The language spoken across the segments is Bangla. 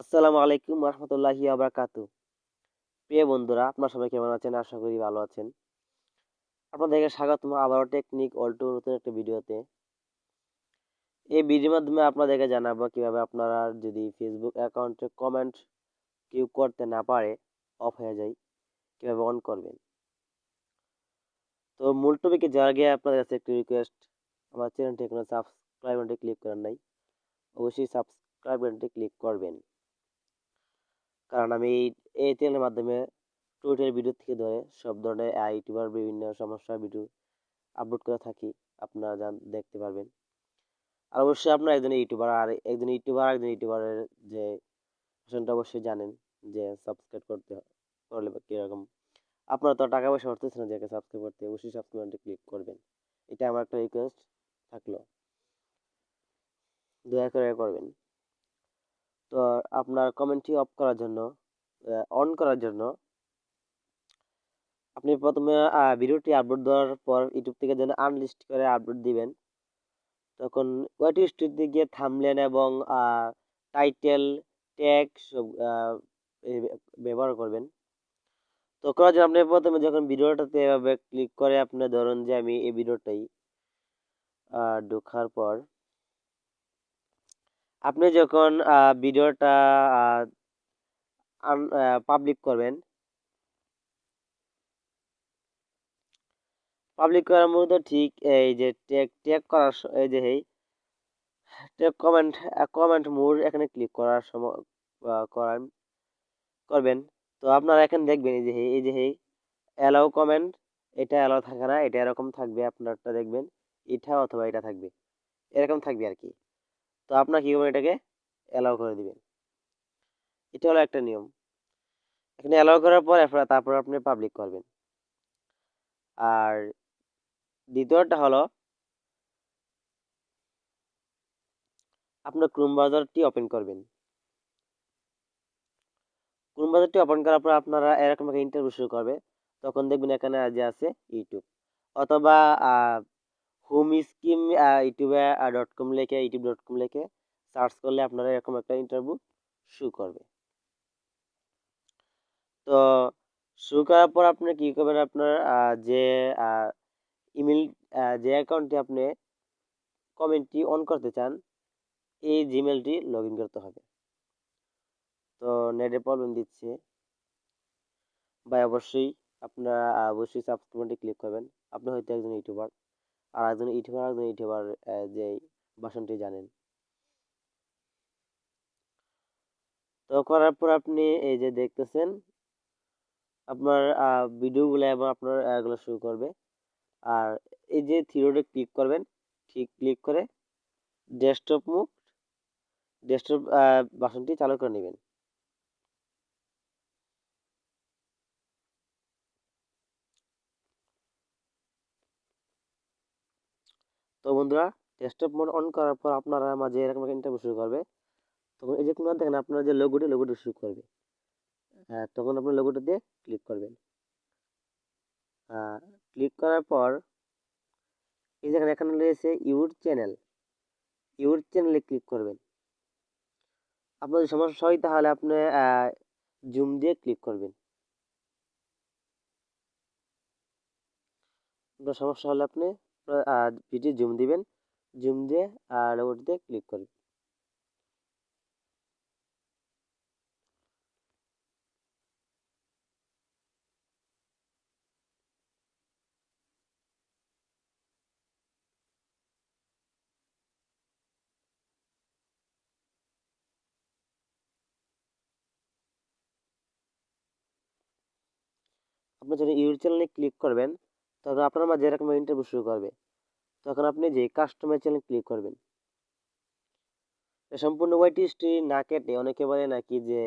আসসালামু আলাইকুম রহমতুল্লাহি আবরাকাতু। প্রিয় বন্ধুরা, আপনার সবাই কেমন আছেন? আশা করি ভালো আছেন। আপনাদেরকে স্বাগতম আবারও টেকনিক অল্টো নতুন একটা ভিডিওতে। এই ভিডিওর মাধ্যমে আপনাদেরকে জানাবো কিভাবে আপনারা যদি ফেসবুক অ্যাকাউন্টে কমেন্ট কেউ করতে না পারে, অফ হয়ে যায়, কিভাবে অন করবেন। তো মূল টপিকে যাওয়ার আগে আপনাদের কাছে একটি রিকোয়েস্ট, আমার চ্যানেলটি এখনো সাবস্ক্রাইব বাটনটি ক্লিক করেন নাই, অবশ্যই সাবস্ক্রাইব বাটনটি ক্লিক করবেন। কারণ আমি এই চ্যানেলের মাধ্যমে টুইটার ভিডিও থেকে ধরে সব ধরনের ইউটিউবার বিভিন্ন সমস্যার ভিডিও আপলোড করে থাকি, আপনারা দেখতে পারবেন। আর অবশ্যই আপনার একজন ইউটিউবারের যে অপশনটা অবশ্যই জানেন যে সাবস্ক্রাইব করতে করলে বা কিরকম। আপনারা তো টাকা পয়সা করতেছেন না যে সাবস্ক্রাইব করতে, অবশ্যই সাবস্ক্রাইব ক্লিক করবেন। এটা আমার একটা রিকোয়েস্ট থাকলো, দয়া করে করবেন। তো আপনার কমেন্টটি অফ করার জন্য, অন করার জন্য আপনি প্রথমে ভিডিওটি আপলোড দেওয়ার পর ইউটিউব থেকে যেন আনলিস্ট করে আপলোড দিবেন, তখন ওয়াইটি স্টুডিওতে গিয়ে থাম্বনেল এবং টাইটেল ট্যাগ সব ব্যবহার করবেন। তো করার জন্য আপনি প্রথমে যখন ভিডিওটাতে এভাবে ক্লিক করে আপনি ধরুন যে আমি এই ভিডিওটাই ঢোকার পর আপনি যখন ভিডিওটা পাবলিক করবেন, পাবলিক করার মূলত ঠিক এই যে ট্যাগ ট্যাগ করার এই যে ট্যাগ কমেন্ট কমেন্ট মোড এখানে ক্লিক করার সময় করার করবেন। তো আপনারা এখানে দেখবেন এই যে অ্যালাউ কমেন্ট, এটা অ্যালাউ থাকে না, এটা এরকম থাকবে, আপনারটা দেখবেন এটা অথবা এটা থাকবে, এরকম থাকবে আর কি। তো আপনার কি করবেন, এটাকে অ্যালাউ করে দিবেন। এটা হলো একটা নিয়ম। এখানে অ্যালাউ করার পর তারপর আপনি পাবলিক করবেন। আর দ্বিতীয়টা হলো আপনার ক্রোম ব্রাউজারটি ওপেন করবেন। ক্রোম ব্রাউজারটি ওপেন করার পর আপনারা এরকম একটা ইন্টারভিউ শুরু করবে। তখন দেখবেন এখানে যে আছে ইউটিউব, অথবা হোম স্কিম ইউটিউবে ইউটিউব.com লিখে সার্চ করলে আপনারা এরকম একটা ইন্টারভিউ শো করবে। তো শো করার পর আপনি কি করবেন, আপনার যে ইমেল, যে অ্যাকাউন্টে আপনি কমেন্টটি অন করতে চান, এই জিমেলটি লগ ইন করতে হবে। তো নেটে প্রবলেম দিচ্ছে ভাই, অবশ্যই আপনারা অবশ্যই সাবস্ক্রাইবটি ক্লিক করবেন। আপনি হয়তো একজন ইউটিউবার, আর একজন ইউটিউবার যে ভাষণটি জানেন। তো করার পর আপনি এই যে দেখতেছেন আপনার ভিডিওগুলো এবং আপনার এগুলো শুরু করবে। আর এই যে থ্রি ক্লিক করবেন, ঠিক ক্লিক করে ডেস্কটপ বাসনটি চালু করে নেবেন। তো বন্ধুরা, ডেস্কটপ মোড অন করার পর আপনারা মাঝে এরকম একটা ইন্টারভিউ শুরু করবে। তখন এই যে কোনো দেখেন আপনার যে লোগোটি শুরু করবে, তখন আপনার লোগোটা দিয়ে ক্লিক করবেন। ক্লিক করার পর এই যেখানে এখানে রয়েছে ইউর চ্যানেলে ক্লিক করবেন। আপনার যদি সমস্যা হয় তাহলে আপনি জুম দিয়ে ক্লিক করবেন। আপনার সমস্যা হলে আপনি ভিডিও জুম দিবেন, জুম দিয়ে লোগোটিতে ক্লিক করবেন। আপনি যখন ইউর চ্যানেলে ক্লিক করবেন, তখন আপনার মাঝে এরকম ইন্টারভিউ শুরু করবে। তখন আপনি যে কাস্টমার চ্যানেল ক্লিক করবেন। সম্পূর্ণ ওয়াইটি হিস্ট্রি না কেটে, অনেকে বলে নাকি যে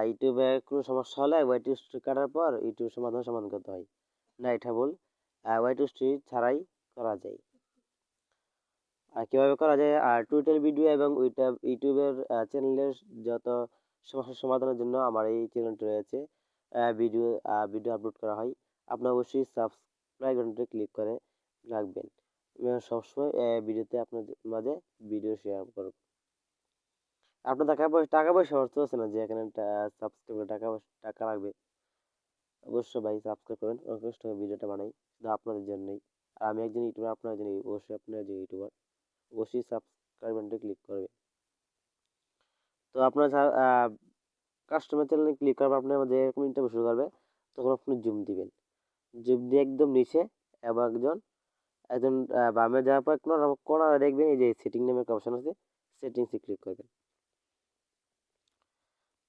ইউটিউবে কোনো সমস্যা হলে ওয়াইটি হিস্ট্রি কাটার পর ইউটিউব সমাধান করতে হয়। না, এটা ভুল। ওয়াইটি হিস্ট্রি ছাড়াই করা যায়। আর কিভাবে করা যায়, আর টুইটার ভিডিও এবং ইউটিউবের চ্যানেলের যত সমস্যার সমাধানের জন্য আমার এই চ্যানেলটি রয়েছে, ভিডিও ভিডিও আপলোড করা হয়। আপনার অবশ্যই সাবস্ক্রাইব বাটনটি ক্লিক করে রাখবেন। সবসময় ভিডিওতে আপনাদের মাঝে ভিডিও শেয়ার করব। আপনার টাকা পয়সা অর্থ আছে না যে এখানে সাবস্ক্রাইব টাকা লাগবে। অবশ্যই ভাই সাবস্ক্রাইব করবেন, অনেক কষ্ট করে ভিডিওটা বানাই শুধু আপনাদের জন্যই। আর আমি একজন ইউটিউবার, আপনার একজন অবশ্যই আপনার একজন ইউটিউবার, অবশ্যই সাবস্ক্রাইব বাটনটা ক্লিক করবে। তো আপনার কাস্টমার চ্যানেলে ক্লিক করবে, আপনার মধ্যে এরকম ইন্টারভিউ শুরু করবে, তখন আপনি জুম দিবেন, জুম দিয়ে একদম নিচে এবং একজন একজন বামে যাওয়ার পর কোনারে দেখবেন এই যে সেটিং নামে একটা অপশন আছে, সেটিংসে ক্লিক করবেন।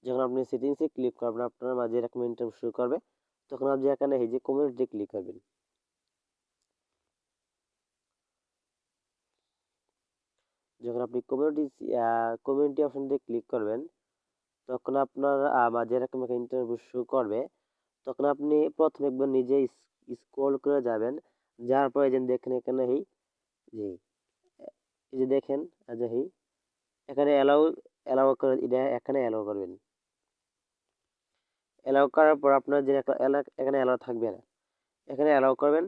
যখন আপনি সেটিংসে ক্লিক করবেন আপনার মাঝে এরকম ইন্টারভিউ শুরু করবে, তখন আপনি এখানে এই যে কমিউনিটি ক্লিক করবেন। যখন আপনি কমিউনিটি অপশনটি ক্লিক করবেন, তখন আপনার মাঝে এরকম একটা ইন্টারভিউ শো করবে। তখন আপনি প্রথমে একবার নিজে স্ক্রল করে যাবেন, যাওয়ার পরে যে দেখেন এখানে যে এই যে দেখেন যে এখানে অ্যালাউ করে এখানে অ্যালাউ করবেন। অ্যালাউ করার পর আপনার যে এখানে অ্যালাউ থাকবে না, এখানে অ্যালাউ করবেন।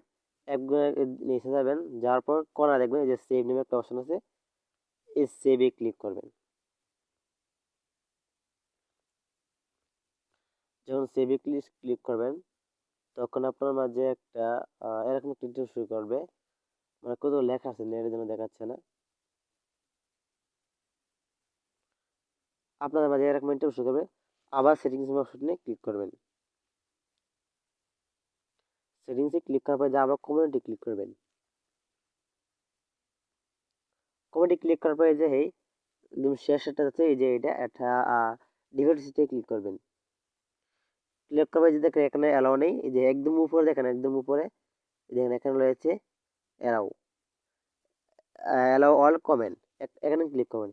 একবার নিচে যাবেন, যাওয়ার পর কর্নার দেখবেন এই যে সেভ নেমে একটা অপশন আছে, এই সেভে ক্লিক করবেন। যখন সেভে ক্লিক করবেন, তখন আপনার মাঝে একটা এরকম একটা ইন্টারভিউ শুরু করবে, মানে কত লেখা আছে নেটের জন্য দেখাচ্ছে না। আপনাদের মাঝে এরকম ইন্টারভিউ শুরু করবে, আবার সেটিংস অপশনে ক্লিক করবেন। সেটিংসে ক্লিক করার পর যে আবার কমিউনিটি ক্লিক করবেন। কমিউনিটি ক্লিক করার পর এই যে একদম শেষটা আছে এই যে এটা একটা ডিভাইসে ক্লিক করবেন। ক্লিক করবে যে দেখেন এখানে অ্যালাউ নেই, এই যে একদম উপরে দেখেন, একদম উপরে দেখেন এখানে রয়েছে অ্যালাউ, অ্যালাউ অল কমেন্ট, এখানে ক্লিক করবেন।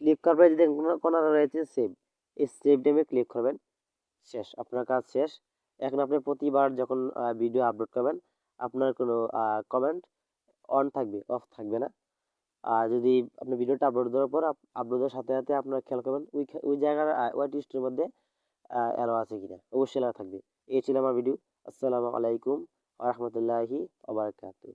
ক্লিক করার পরে যদি কোনো রয়েছে সেভ, এই সেভ নেমে ক্লিক করবেন। শেষ, আপনার কাজ শেষ। এখন আপনি প্রতিবার যখন ভিডিও আপলোড করবেন, আপনার কোনো কমেন্ট অন থাকবে, অফ থাকবে না। আর যদি আপনি ভিডিওটা আপলোড দেওয়ার পর আপলোডের সাথে সাথে আপনার খেয়াল করবেন ওই জায়গার ওয়াইট লিস্টের মধ্যে অ্যালাউ আছে কিনা, অবশ্যই অ্যালাউ থাকবে। এই ছিল আমার ভিডিও। আসসালামু আলাইকুম ওয়া রাহমাতুল্লাহি ওয়া বারাকাতুহু।